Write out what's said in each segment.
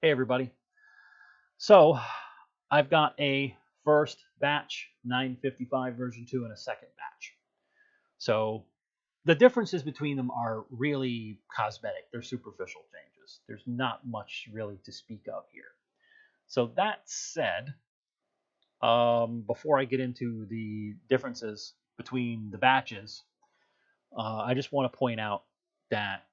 Hey everybody. So I've got a first batch 955 version 2 and a second batch. So the differences between them are really cosmetic. They're superficial changes. There's not much really to speak of here. So that said, before I get into the differences between the batches, I just want to point out that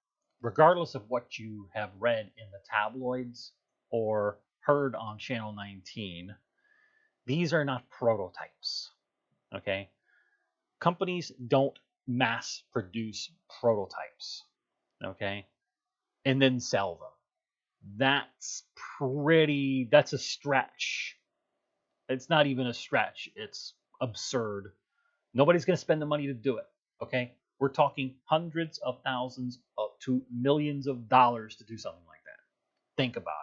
regardless of what you have read in the tabloids or heard on Channel 19, these are not prototypes. Okay? Companies don't mass produce prototypes. Okay? And then sell them. That's a stretch. It's not even a stretch. It's absurd. Nobody's going to spend the money to do it. Okay? We're talking hundreds of thousands to millions of dollars to do something like that. Think about it.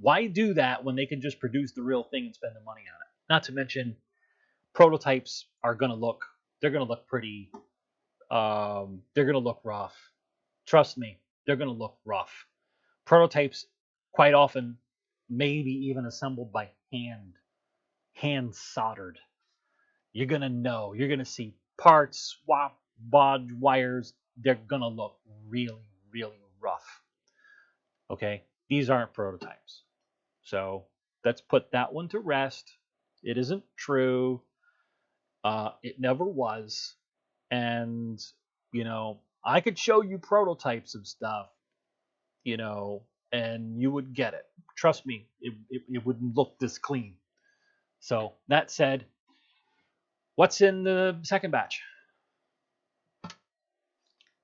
Why do that when they can just produce the real thing and spend the money on it? Not to mention, prototypes are going to look, they're going to look pretty, they're going to look rough. Trust me, they're going to look rough. Prototypes, quite often, maybe even assembled by hand soldered. You're going to know, you're going to see parts, swap, bodge, wires. They're going to look really, really rough. Okay? These aren't prototypes. So let's put that one to rest. It isn't true. It never was. And, I could show you prototypes of stuff, and you would get it. Trust me, it wouldn't look this clean. So that said, what's in the second batch?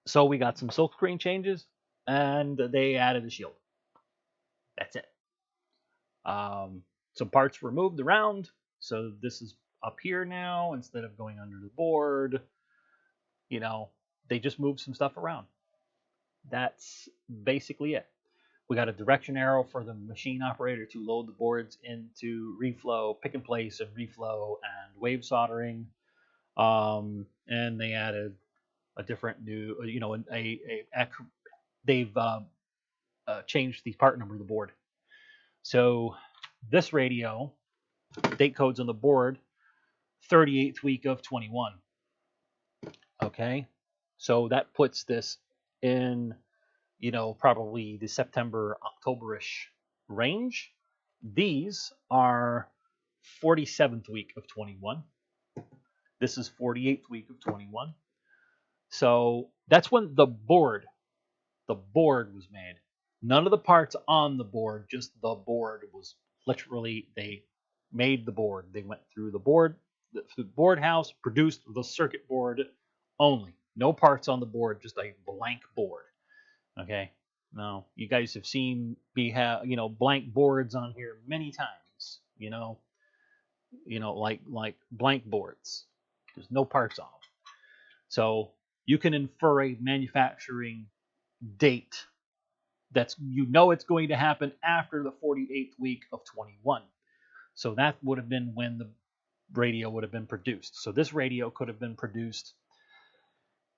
So we got some silkscreen changes, and they added a shield. That's it. Some parts were moved around, so this is up here now instead of going under the board. They just moved some stuff around. That's basically it. We got a direction arrow for the machine operator to load the boards into reflow, pick and place, and reflow, and wave soldering. And they added a different new, they've changed the part number of the board. So this radio, date codes on the board, 38th week of 21. Okay, so that puts this in, probably the September, October-ish range. These are 47th week of 21. This is 48th week of 21. So that's when the board was made. None of the parts on the board, just the board was literally, they made the board. They went through the board house, produced the circuit board only. No parts on the board, just a blank board. Okay. Now, you guys have seen me have, blank boards on here many times, like blank boards. There's no parts on them. So you can infer a manufacturing date that's, it's going to happen after the 48th week of 21. So that would have been when the radio would have been produced. So this radio could have been produced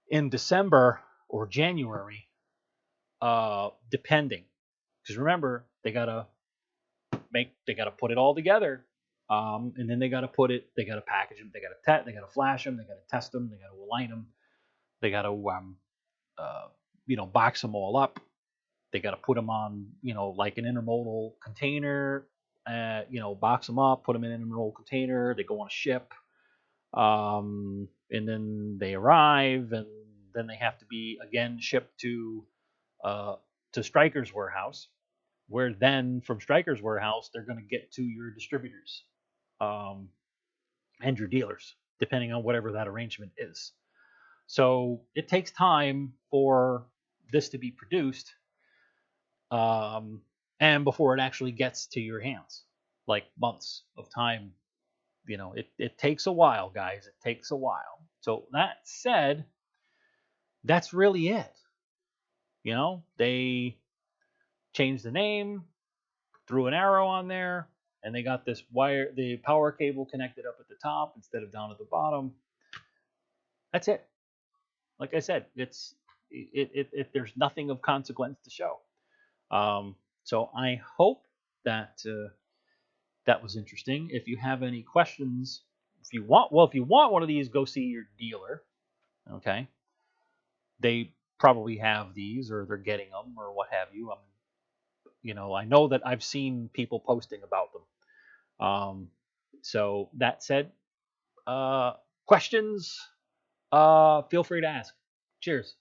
in December or January, depending. Because remember, they gotta put it all together, and then they gotta package them, they gotta flash them, they gotta test them, they gotta align them, they gotta box them all up. They gotta put them on, like an intermodal container, box them up, put them in an intermodal container. They go on a ship, and then they arrive, and then they have to be again shipped to Stryker's warehouse, where then from Stryker's warehouse they're going to get to your distributors, and your dealers, depending on whatever that arrangement is. So it takes time for this to be produced, and before it actually gets to your hands, like months of time. It takes a while, guys. It takes a while. So that said, that's really it. They changed the name, threw an arrow on there, and they got this wire, the power cable connected up at the top instead of down at the bottom. That's it. Like I said, there's nothing of consequence to show. So I hope that that was interesting. If you have any questions, if you want one of these, go see your dealer. Okay, they probably have these, or they're getting them, or what have you. I know that I've seen people posting about them. So that said, uh, questions, feel free to ask. Cheers.